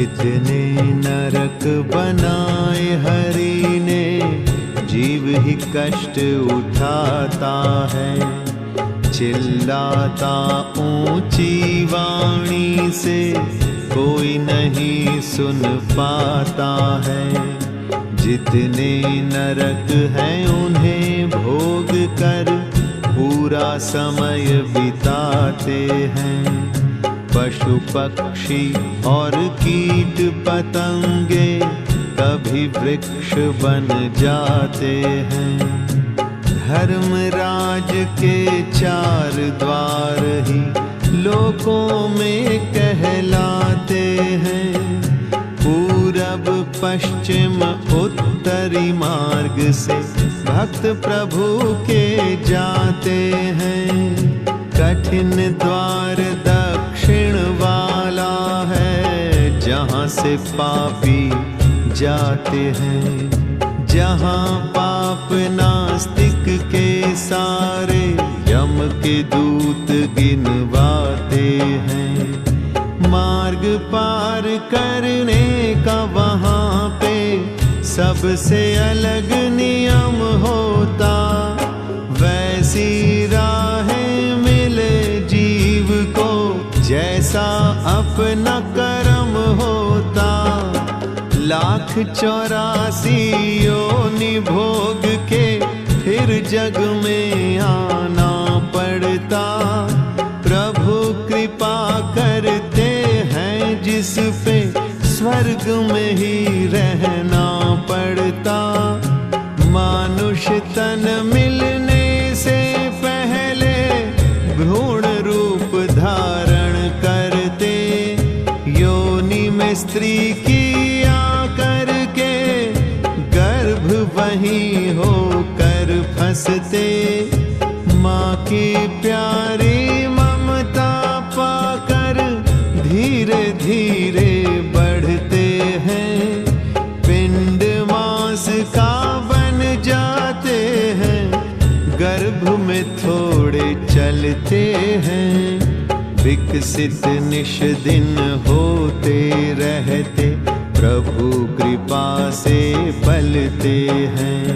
जितने नरक बनाए हरि ने, जीव ही कष्ट उठाता है। चिल्लाता ऊंची वाणी से, कोई नहीं सुन पाता है। जितने नरक हैं उन्हें भोग कर पूरा समय बिताते हैं। पशु पक्षी और कीट पतंगे कभी वृक्ष बन जाते हैं। धर्मराज के 4 द्वार ही लोकों में कहलाते हैं। पूरब पश्चिम उत्तरी मार्ग से भक्त प्रभु के जाते हैं। कठिन द्वार दक्षिण वाला है, जहाँ से पापी जाते हैं। जहाँ पाप नास्तिक के सारे यम के दूत गिनवाते हैं। मार्ग पार करने का वहाँ पे सबसे अलग नियम होता। वैसी राहें मिले जीव को, जैसा अपना कर्म होता। 1,84 योनि भोग के फिर जग में आना पड़ता। प्रभु कृपा करते हैं जिस पे, स्वर्ग में ही रहना पड़ता। मानुष तन मिलने से पहले भ्रूण रूप धारण करते। योनि में स्त्री किया करके गर्भ वहीं होकर फंसते। माँ की प्यारी ममता पाकर धीरे धीरे बढ़ते हैं। पिंड मांस का बन जाते हैं, गर्भ में थोड़े चलते हैं। विकसित निश दिन होते रहते, प्रभु कृपा से पलते हैं।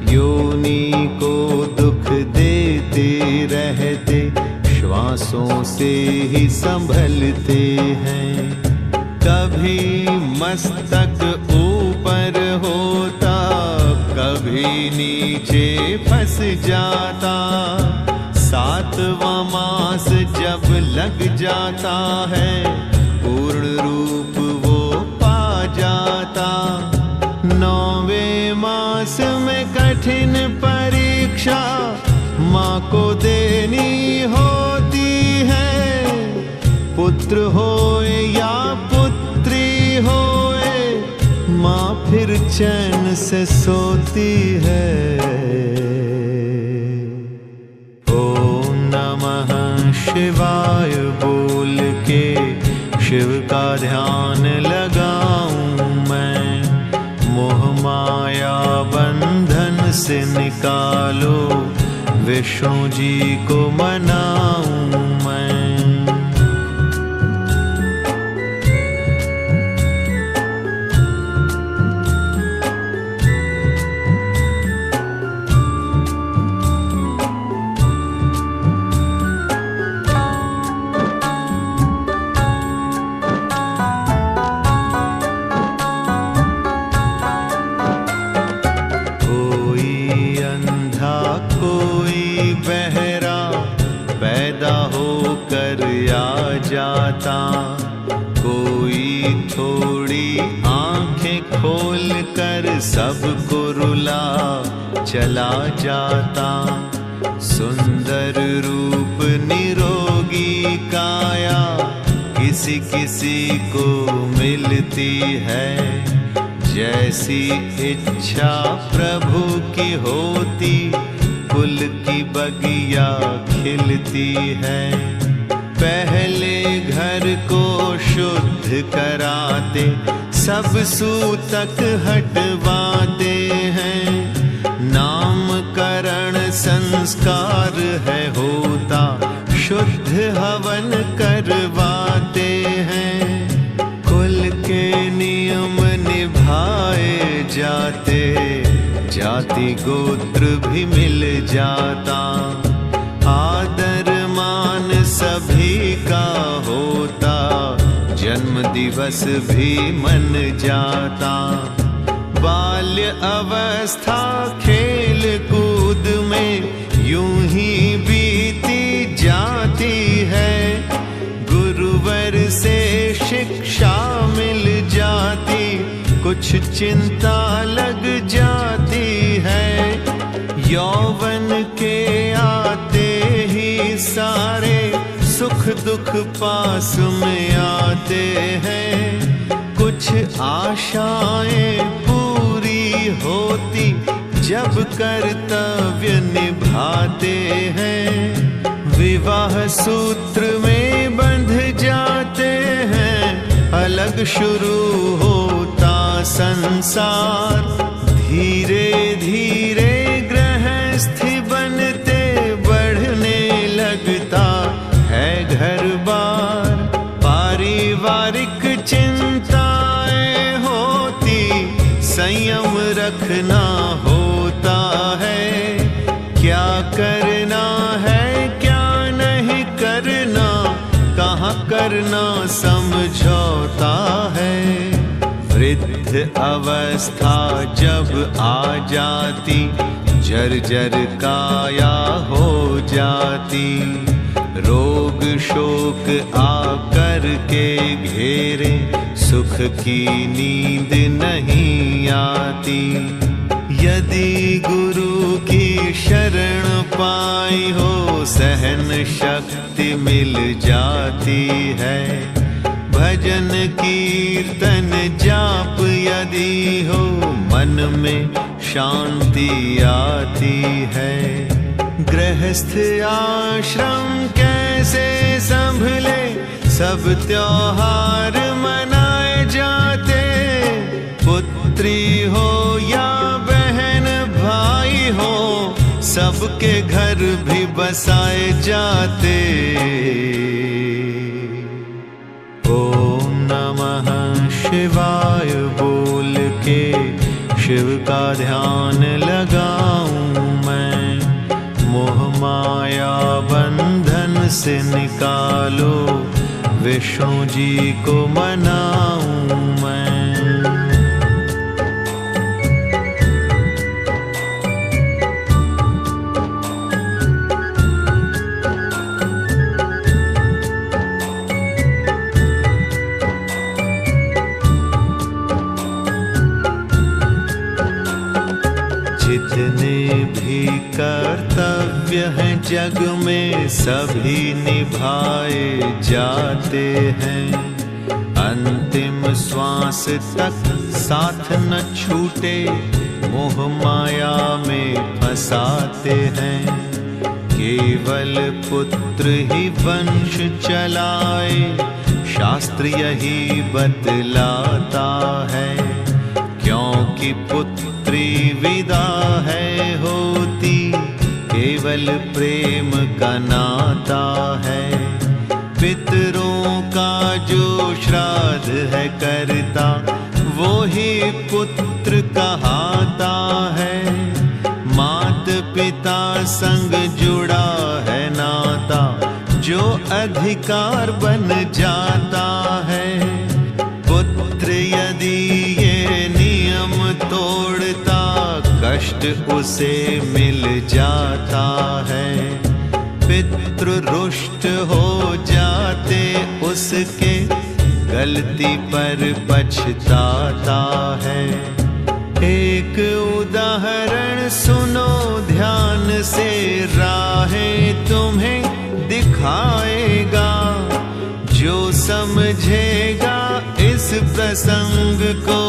योनि को दुख देते रहते, श्वासों से ही संभलते हैं। कभी मस्तक ऊपर होता, कभी नीचे फंस जाता। 7वां मास जब लग जाता है, पूर्ण रूप वो पा जाता। 9वें मास में कठिन परीक्षा माँ को देनी होती है। पुत्र होए या पुत्री होए, माँ फिर चैन से सोती है। ओम नमः शिवाय बोल के शिव का ध्यान लगाऊं मैं। मोह माया बंधन से निकालो, विष्णु जी को मनाऊं मैं। जाता कोई थोड़ी आंखें खोल कर सबको रुला चला जाता। सुंदर रूप निरोगी काया किसी किसी को मिलती है। जैसी इच्छा प्रभु की होती कुल की बगिया खिलती है। पहले घर को शुद्ध कराते सब सूतक हटवाते हैं। नामकरण संस्कार है होता शुद्ध हवन करवाते हैं। कुल के जाते, जाति गोत्र भी मिल जाता। आदर मान सभी का होता, जन्म दिवस भी मन जाता। बाल्य अवस्था खेल कूद में यूं ही बीती जाती है। गुरुवर से शिक्षा मिल जाती, कुछ चिंता लग जाती है। यौवन के आते ही सारे सुख दुख पास में आते हैं। कुछ आशाएं पूरी होती जब कर्तव्य निभाते हैं। विवाह सूत्र में बंध जाते हैं, अलग शुरू होता संसार। धीरे धीरे गृहस्थी बनते बढ़ने लगता है घर बार। पारिवारिक चिंताएं होती, संयम रखना होता है। क्या करना है क्या नहीं करना, कहाँ करना समझौता है। वृद्ध अवस्था जब आ जाती, जर्जर काया हो जाती। रोग शोक आकर के घेरे, सुख की नींद नहीं आती। यदि गुरु की शरण पाई हो, सहन शक्ति मिल जाती है। भजन कीर्तन जाप यदि हो, मन में शांति आती है। गृहस्थ आश्रम कैसे संभले, सब त्योहार मनाए जाते। पुत्री हो या बहन भाई हो, सबके घर भी बसाए जाते। ओम नमः शिवाय बोल के शिव का ध्यान लगाऊं मैं। मोह माया बंधन से निकालो, विष्णु जी को मनाऊं मैं। जितने भी कर्तव्य हैं जग में, सभी निभाए जाते हैं। अंतिम श्वास तक साथ न छूटे, मोह माया में फंसाते हैं। केवल पुत्र ही वंश चलाए, शास्त्र यही बतलाता है। क्योंकि पुत्री विदा है होती, केवल प्रेम का नाता है। पितरों का जो श्राद्ध है करता, वो ही पुत्र कहाता है। मात पिता संग जुड़ा है नाता, जो अधिकार बन जाता है। पुत्र यदि ये नियम तोड़ता, कष्ट उसे मिल जाता है। पितृ रुष्ट हो जाते, उसके गलती पर पछताता है। एक उदाहरण सुनो ध्यान से, राहें तुम्हें दिखाएगा। जो समझेगा इस प्रसंग को,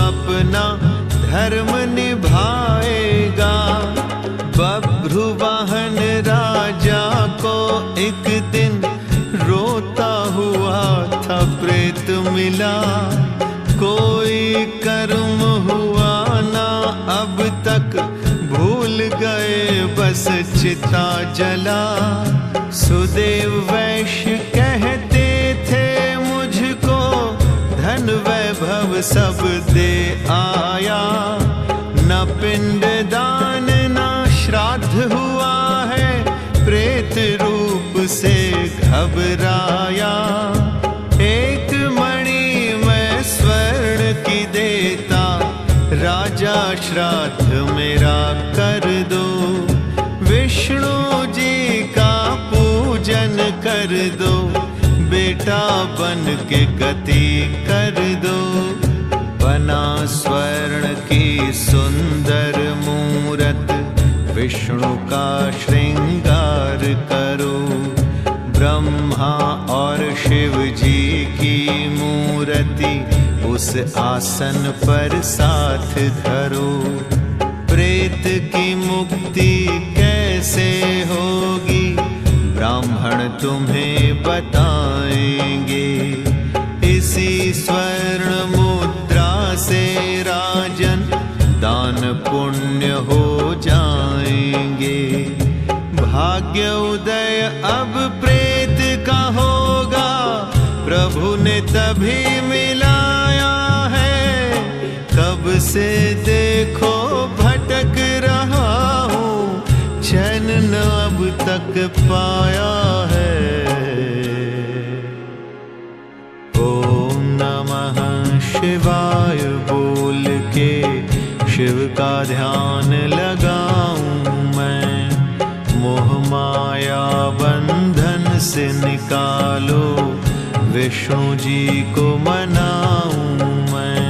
अपना धर्म निभाएगा। बभ्रुवाहन राजा को एक दिन रोता हुआ था प्रेत मिला। कोई कर्म हुआ ना अब तक, भूल गए बस चिता जला। सुदेव वैश्य कहते थे मुझको, धन वैभव सब दे आया। न पिंड दान न श्राद्ध हुआ है, प्रेत रूप से घबराया। एक मणि मैं स्वर्ण की देता, राजा श्राद्ध मेरा कर दो। विष्णु जी का पूजन कर दो, बेटा बन के गति कर दो। बना स्वर्ण की सुंदर मूरत, विष्णु का श्रृंगार करो। ब्रह्मा और शिव जी की मूर्ति उस आसन पर साथ धरो। प्रेत की मुक्ति कैसे होगी, ब्राह्मण तुम्हें बताएंगे। इसी स्वर्ण मुद्रा से राजन दान पुण्य हो जाएंगे। भाग्य उदय अब प्रेत का होगा, प्रभु ने तभी मिलाया है। कब से देखो भटक रहा हूँ, चैन न अब तक पाया है। ओम नमः शिवाय बोल के शिव का ध्यान लगाऊं मैं। मोह माया बंधन से निकालो, विष्णु जी को मनाऊं मैं।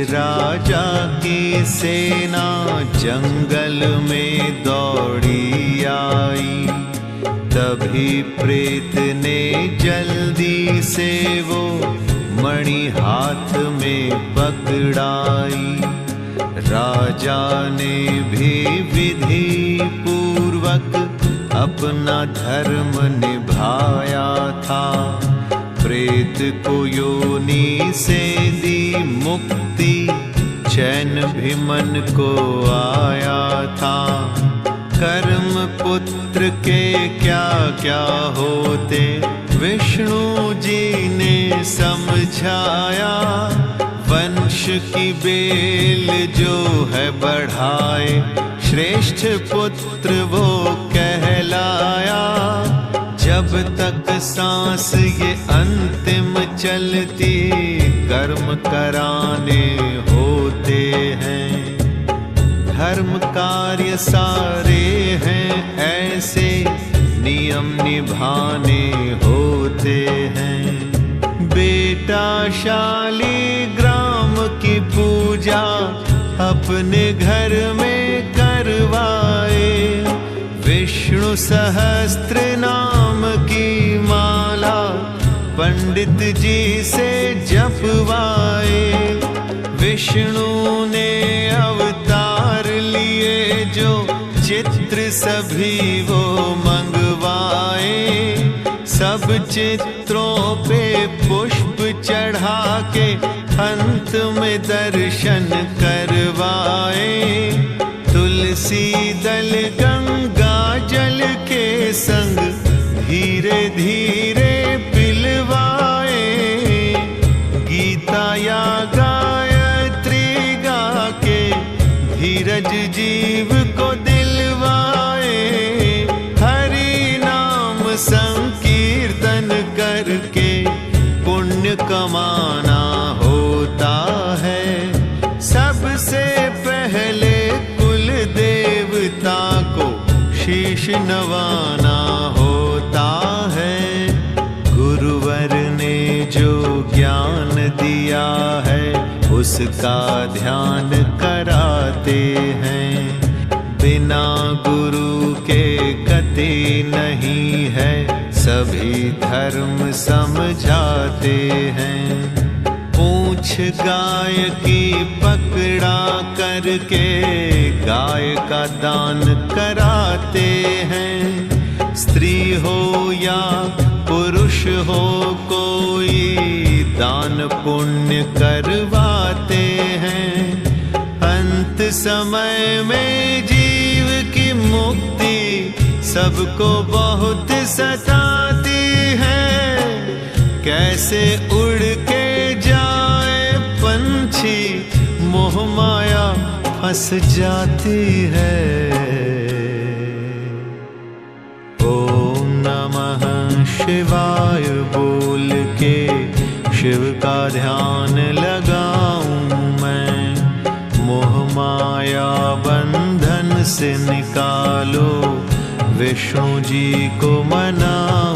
राजा की सेना जंगल में दौड़ी आई। तभी प्रेत ने जल्दी से वो मणि हाथ में पकड़ाई। राजा ने भी विधि पूर्वक अपना धर्म निभाया था। प्रेत को योनि से दी मुक्ति, चैन भी मन को आया था। कर्म पुत्र के क्या क्या होते, विष्णु जी ने समझाया। वंश की बेल जो है बढ़ाए, श्रेष्ठ पुत्र वो कहलाया। जब तक सांस ये अंतिम चलती, कर्म कराने होते हैं। धर्म कार्य सारे हैं ऐसे, नियम निभाने होते हैं। बेटा शालिग्राम की पूजा अपने घर में करवाए। विष्णु सहस्त्र नाम की माला पंडित जी से जपवाए। विष्णु ने अवतार लिए जो चित्र सभी वो मंगवाए। सब चित्रों पे पुष्प चढ़ा के अंत में दर्शन करवाए। तुलसी दल गंगा जल के संग धीरे धीरे पिलवाए। गीता या गायत्री गा के धीरज जीव को दिलवाए। हरि नाम संकीर्तन करके पुण्य कमाना होता है। सबसे पहले कुल देवता को शीश नवाना होता है। गुरुवर ने जो ज्ञान दिया है, उसका ध्यान कराते हैं। बिना गुरु के गति नहीं है, सभी धर्म समझाते हैं। पूछ गाय की पकड़ा करके गाय का दान कराते हैं। स्त्री हो या पुरुष हो कोई दान पुण्य करवाते हैं। अंत समय में जीव की मुक्ति सबको बहुत सताती है। कैसे उड़ के जाए पंछी, मोह माया फंस जाती है। ओम नमः शिवाय बोल के शिव का ध्यान लगाऊं मैं। मोह माया बंधन से निकालो, विष्णु जी को मनाऊं